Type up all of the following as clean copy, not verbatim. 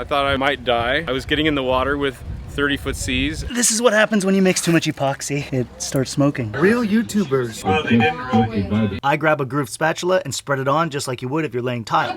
I thought I might die. I was getting in the water with 30-foot seas. This is what happens when you mix too much epoxy. It starts smoking. Real YouTubers. Well, they didn't really. I grab a grooved spatula and spread it on just like you would if you're laying tile.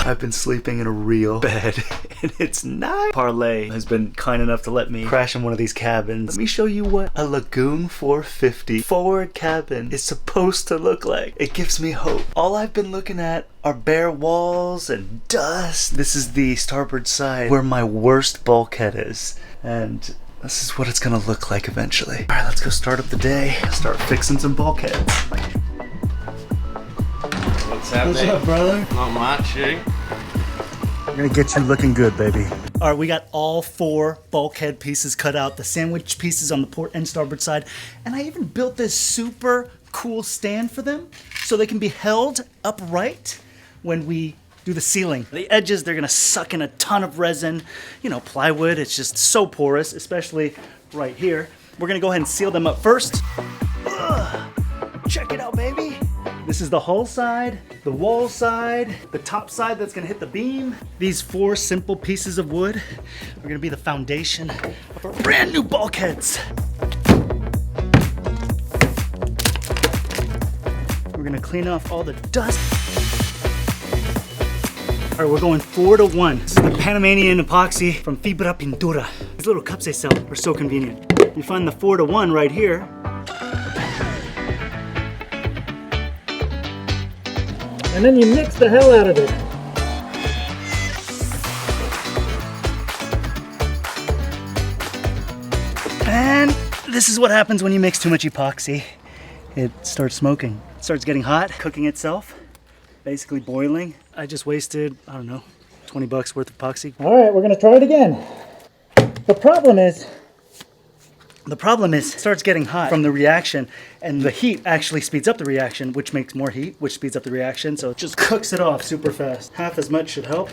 I've been sleeping in a real bed and it's nice. Parlay has been kind enough to let me crash in one of these cabins. Let me show you what a Lagoon 450 forward cabin is supposed to look like. It gives me hope. All I've been looking at are bare walls and dust. This is the starboard side where my worst bulkhead is. And this is what it's gonna look like eventually. All right, let's go start up the day. Start fixing some bulkheads. What's happening? What's up, brother? Not much, eh? We're gonna get you looking good, baby. All right, we got all 4 bulkhead pieces cut out, the sandwich pieces on the port and starboard side, and I even built this super cool stand for them so they can be held upright when we do the sealing. The edges, they're gonna suck in a ton of resin. You know, plywood, it's just so porous, especially right here. We're gonna go ahead and seal them up first. Ugh. Check it out, baby. This is the hull side, the wall side, the top side that's gonna hit the beam. These 4 simple pieces of wood are gonna be the foundation of our brand new bulkheads. We're gonna clean off all the dust. All right, we're going 4 to 1. This is the Panamanian epoxy from Fibra Pintura. These little cups they sell are so convenient. You find the 4 to 1 right here. And then you mix the hell out of it. And this is what happens when you mix too much epoxy. It starts smoking. It starts getting hot, cooking itself, basically boiling. I just wasted, I don't know, 20 bucks worth of epoxy. All right, we're gonna try it again. The problem is it starts getting hot from the reaction, and the heat actually speeds up the reaction, which makes more heat, which speeds up the reaction, so it just cooks it off super fast. Half as much should help.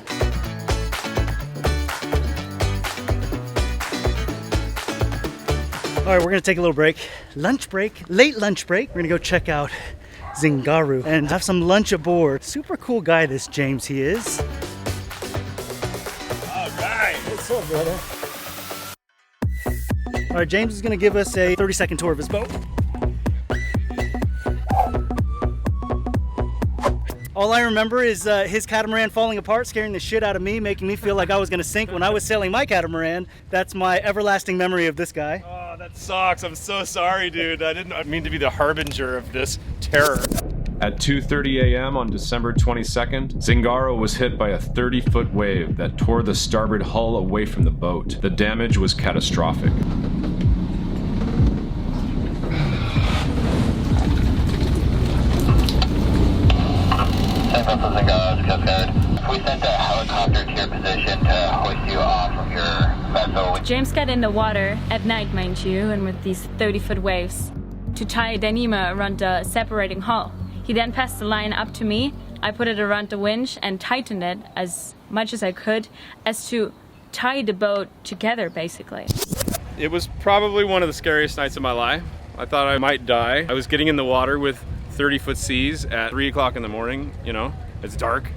All right, we're gonna take a little break. Lunch break, late lunch break. We're gonna go check out Zingaru and have some lunch aboard. Super cool guy, this James, he is. All right. What's up, brother? All right, James is gonna give us a 30-second tour of his boat. All I remember is his catamaran falling apart, scaring the shit out of me, making me feel like I was gonna sink when I was sailing my catamaran. That's my everlasting memory of this guy. Oh, that sucks. I'm so sorry, dude. I didn't mean to be the harbinger of this terror. At 2:30 a.m. on December 22nd, Zingaru was hit by a 30-foot wave that tore the starboard hull away from the boat. The damage was catastrophic. We sent a helicopter to your position to hoist you off from your vessel. James got in the water at night, mind you, and with these 30-foot waves to tie Dynema around the separating hull. He then passed the line up to me. I put it around the winch and tightened it as much as I could as to tie the boat together, basically. It was probably one of the scariest nights of my life. I thought I might die. I was getting in the water with 30-foot seas at 3 o'clock in the morning, you know, it's dark.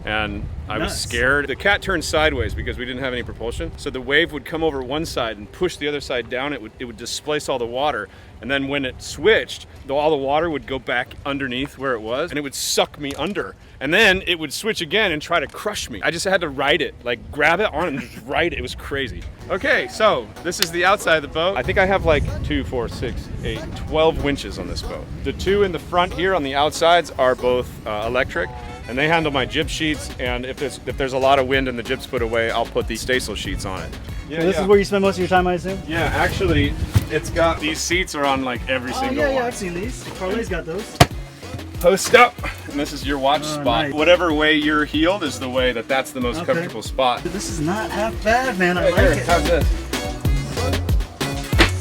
And I was scared. The cat turned sideways because we didn't have any propulsion. So the wave would come over one side and push the other side down. It would displace all the water. And then when it switched, all the water would go back underneath where it was and it would suck me under. And then it would switch again and try to crush me. I just had to ride it, like grab it on and just ride it. It was crazy. Okay, so this is the outside of the boat. I think I have like 2, 4, 6, 8, 12 winches on this boat. The 2 in the front here on the outsides are both electric. And they handle my jib sheets, and if there's a lot of wind and the jib's put away, I'll put these staysail sheets on it. Yeah, so this is where you spend most of your time, I assume? Yeah, actually, it's got, these seats are on like every single one. Yeah, I've seen these. Parlay's got those. Post up, and this is your watch spot. Nice. Whatever way you're heeled is the way that's the most comfortable spot. This is not half bad, man. I like Here, it. how's this?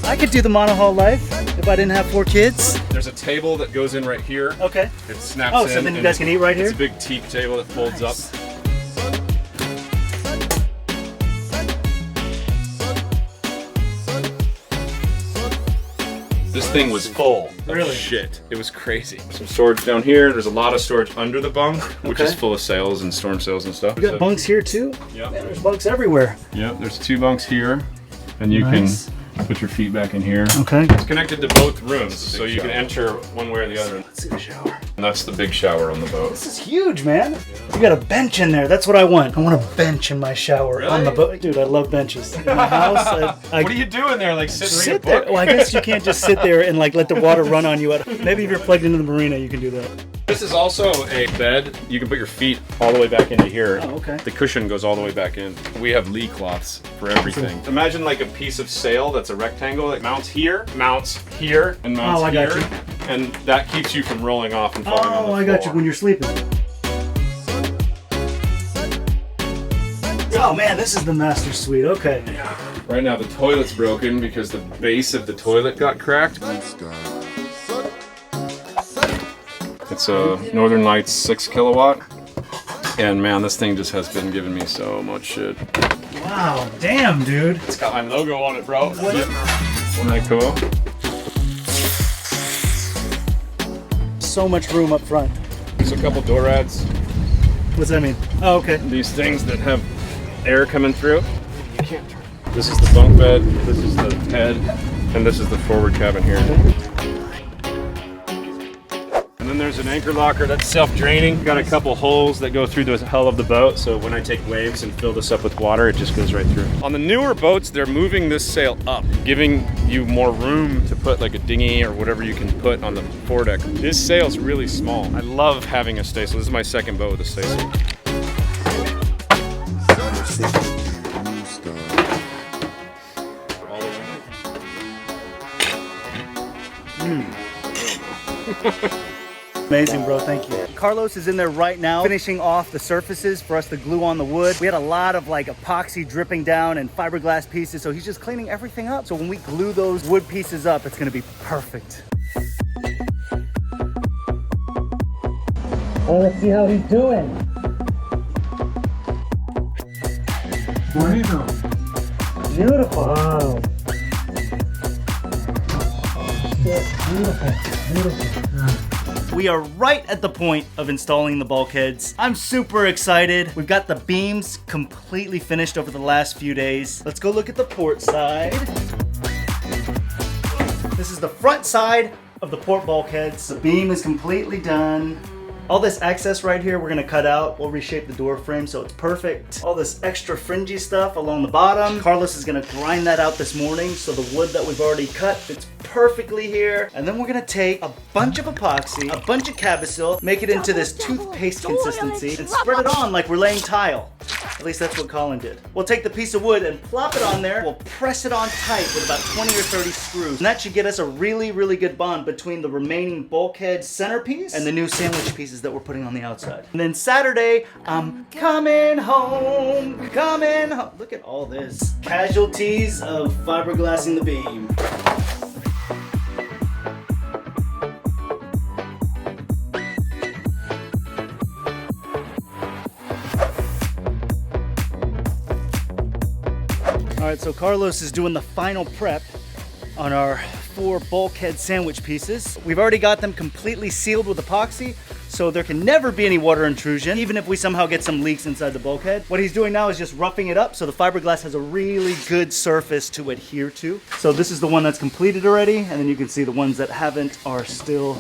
I could do the monohull life if I didn't have 4 kids. There's a table that goes in right here. Okay. It snaps in. Oh, so then you guys can eat right here? It's a big teak table that folds up. This thing was full of shit. It was crazy. Some storage down here. There's a lot of storage under the bunk, which is full of sails and storm sails and stuff. You got bunks here too? Yeah. Man, there's bunks everywhere. Yep, there's 2 bunks here, and you can put your feet back in here. Okay. It's connected to both rooms, so you can enter one way or the other. Let's see the shower. And that's the big shower on the boat. This is huge, man. You got a bench in there. That's what I want. I want a bench in my shower on the boat. Dude, I love benches. In my house, What are you doing there? Like sit there. Well, I guess you can't just sit there and like let the water run on you. Maybe if you're plugged into the marina, you can do that. This is also a bed. You can put your feet all the way back into here. Oh, okay. The cushion goes all the way back in. We have lee cloths for everything. Imagine like a piece of sail that's a rectangle that mounts here, and mounts here. I got you. And that keeps you from rolling off and falling on the floor. I got you when you're sleeping. Oh man, this is the master suite. Okay. Right now the toilet's broken because the base of the toilet got cracked. It's a Northern Lights 6 kilowatt. And man, this thing just has been giving me so much shit. Wow, damn, dude. It's got my logo on it, bro. Yep. Isn't that cool? So much room up front. There's a couple door rads. What's that mean? Oh, okay. These things that have air coming through. This is the bunk bed, this is the head, and this is the forward cabin here. And then there's an anchor locker that's self-draining. Got a couple holes that go through the hull of the boat, so when I take waves and fill this up with water, it just goes right through. On the newer boats, they're moving this sail up, giving you more room to put like a dinghy or whatever you can put on the foredeck. This sail's really small. I love having a staysail. This is my second boat with a staysail. Amazing, bro. Thank you. Carlos is in there right now finishing off the surfaces for us to glue on the wood. We had a lot of like epoxy dripping down and fiberglass pieces, so he's just cleaning everything up. So when we glue those wood pieces up, it's gonna be perfect. Well, let's see how he's doing. Beautiful. Wow. Beautiful. We are right at the point of installing the bulkheads. I'm super excited. We've got the beams completely finished over the last few days. Let's go look at the port side. This is the front side of the port bulkheads. The beam is completely done. All this access right here, we're gonna cut out. We'll reshape the door frame so it's perfect. All this extra fringy stuff along the bottom. Carlos is gonna grind that out this morning so the wood that we've already cut fits perfectly here. And then we're gonna take a bunch of epoxy, a bunch of Cabasil, make it into this toothpaste consistency, and spread it on like we're laying tile. At least that's what Colin did. We'll take the piece of wood and plop it on there. We'll press it on tight with about 20 or 30 screws. And that should get us a really, really good bond between the remaining bulkhead centerpiece and the new sandwich pieces that we're putting on the outside. And then Saturday, I'm coming home, coming home. Look at all this. Casualties of fiberglassing the beam. All right, so Carlos is doing the final prep on our 4 bulkhead sandwich pieces. We've already got them completely sealed with epoxy, so there can never be any water intrusion, even if we somehow get some leaks inside the bulkhead. What he's doing now is just roughing it up so the fiberglass has a really good surface to adhere to. So this is the one that's completed already, and then you can see the ones that haven't are still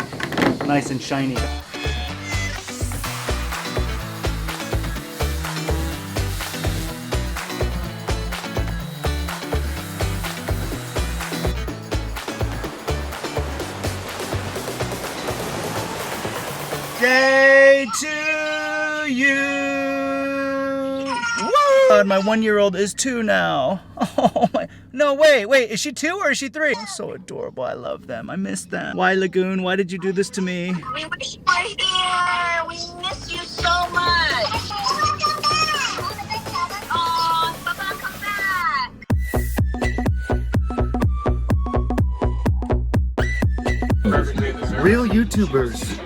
nice and shiny. Day to you. Woo! God, my 1-year-old is 2 now. Oh my, no, wait, is she 2 or is she 3? Oh, so adorable, I love them, I miss them. Why, Lagoon, why did you do this to me? We wish you were here, we miss you so much. Oh, Papa, come back. Real YouTubers.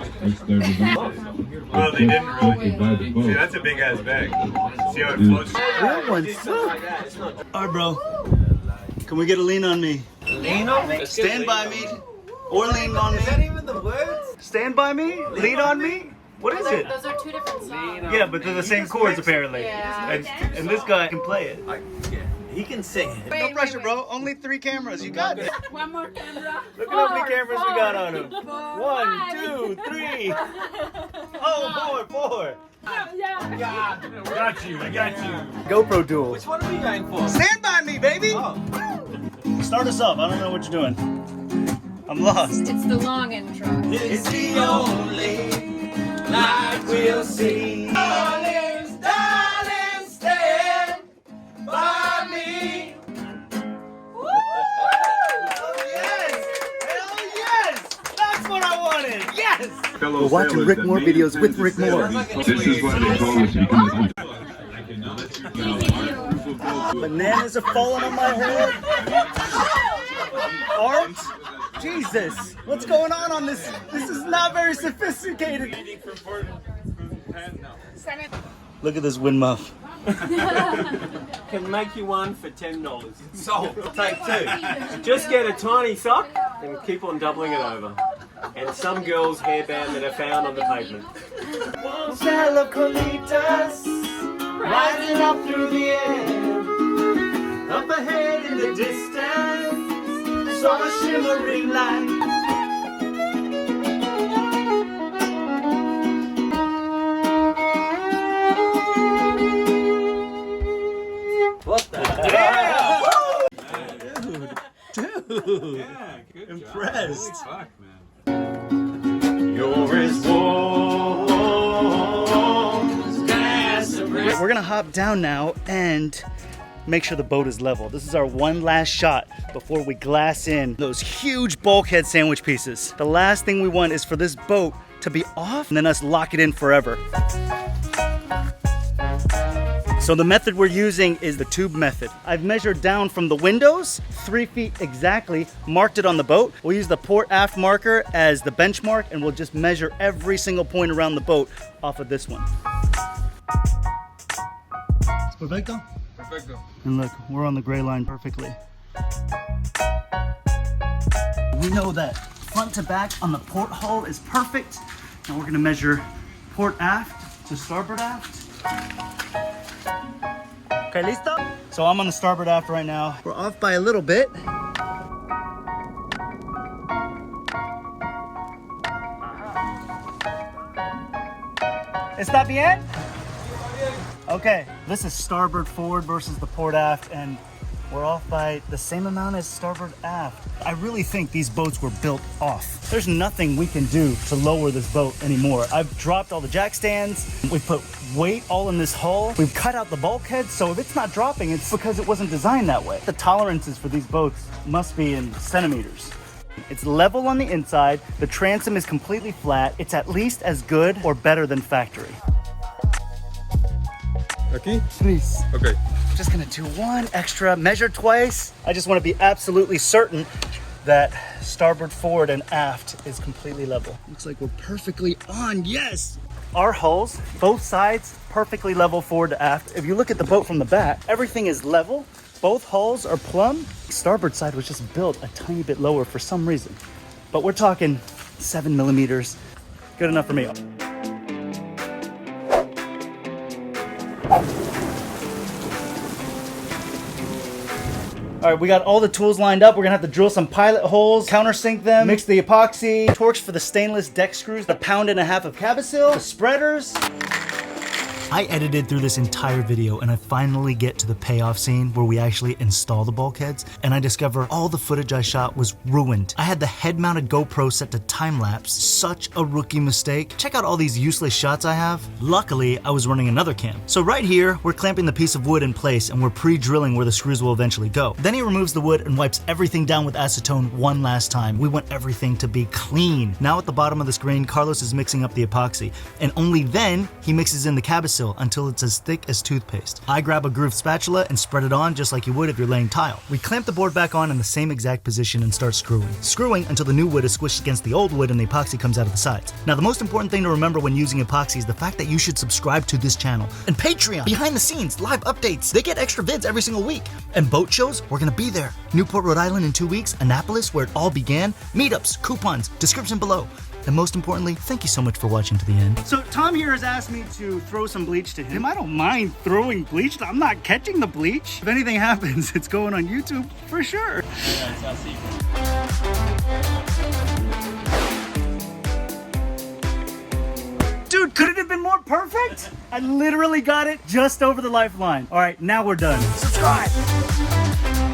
Oh, they didn't really. See, that's a big ass bag. See how it floats? Real ones. All right, bro. Can we get a lean on me? Lean on me? Stand by me. Or lean on me. Is that even the words? Stand by me? Lean on me? What is it? Those are two different songs. Yeah, but they're the same chords apparently. Yeah. And this guy can play it. He can sing it. No pressure, bro. Only 3 cameras. You got it. One more camera. Look at how many cameras we got on him. 1, 2, 3. Oh, 4. Yeah. Got you. I got you. GoPro duel. Which one are we going for? Stand by me, baby. Oh. Start us up. I don't know what you're doing. I'm lost. It's the long intro. It's the only light we'll see. Darling, darling, stand by me. Oh, yes! Hell yes! That's what I wanted! Yes! We're watching Rick Moore videos with Rick Moore. This is what they call us becoming Bananas are falling on my head. Art? Jesus! What's going on this? This is not very sophisticated. Look at this wind muff. Can make you one for $10. So, take 2. Just get a tiny sock and keep on doubling it over. And some girl's hairband that I found on the pavement. Rising up through the air. Up ahead in the distance, saw a shimmering light. what the Dude. Yeah, impressed. fuck, man. You're as warm as gas. We're gonna hop down now and make sure the boat is level. This is our one last shot before we glass in those huge bulkhead sandwich pieces. The last thing we want is for this boat to be off and then us lock it in forever. So the method we're using is the tube method. I've measured down from the windows, 3 feet exactly, marked it on the boat. We'll use the port aft marker as the benchmark and we'll just measure every single point around the boat off of this one. Perfecto? Perfecto. And look, we're on the gray line perfectly. We know that front to back on the port hull is perfect. And we're gonna measure port aft to starboard aft. Okay, listo? So I'm on the starboard aft right now. We're off by a little bit. ¿Está bien? Okay, this is starboard forward versus the port aft, and we're off by the same amount as starboard aft. I really think these boats were built off. There's nothing we can do to lower this boat anymore. I've dropped all the jack stands. We've put weight all in this hull. We've cut out the bulkhead, so if it's not dropping, it's because it wasn't designed that way. The tolerances for these boats must be in centimeters. It's level on the inside. The transom is completely flat. It's at least as good or better than factory. Aquí? Please. Okay. I'm just gonna do one extra, measure twice. I just wanna be absolutely certain that starboard forward and aft is completely level. Looks like we're perfectly on, yes! Our hulls, both sides, perfectly level forward to aft. If you look at the boat from the back, everything is level. Both hulls are plumb. Starboard side was just built a tiny bit lower for some reason. But we're talking 7 millimeters. Good enough for me. All right, we got all the tools lined up. We're gonna have to drill some pilot holes, countersink them, mix the epoxy, torch for the stainless deck screws, the 1.5 pounds of Cabasil, the spreaders. I edited through this entire video and I finally get to the payoff scene where we actually install the bulkheads and I discover all the footage I shot was ruined. I had the head-mounted GoPro set to time-lapse. Such a rookie mistake. Check out all these useless shots I have. Luckily, I was running another cam. So right here, we're clamping the piece of wood in place and we're pre-drilling where the screws will eventually go. Then he removes the wood and wipes everything down with acetone one last time. We want everything to be clean. Now at the bottom of the screen, Carlos is mixing up the epoxy and only then he mixes in the Cabasil seal until it's as thick as toothpaste. I grab a grooved spatula and spread it on just like you would if you're laying tile. We clamp the board back on in the same exact position and start screwing. Screwing until the new wood is squished against the old wood and the epoxy comes out of the sides. Now the most important thing to remember when using epoxy is the fact that you should subscribe to this channel. And Patreon, behind the scenes, live updates. They get extra vids every single week. And boat shows, we're gonna be there. Newport, Rhode Island in 2 weeks, Annapolis, where it all began, meetups, coupons, description below. And most importantly, thank you so much for watching to the end. So Tom here has asked me to throw some bleach to him. I don't mind throwing bleach. I'm not catching the bleach. If anything happens, it's going on YouTube for sure. Dude, could it have been more perfect? I literally got it just over the lifeline. All right, now we're done. Subscribe.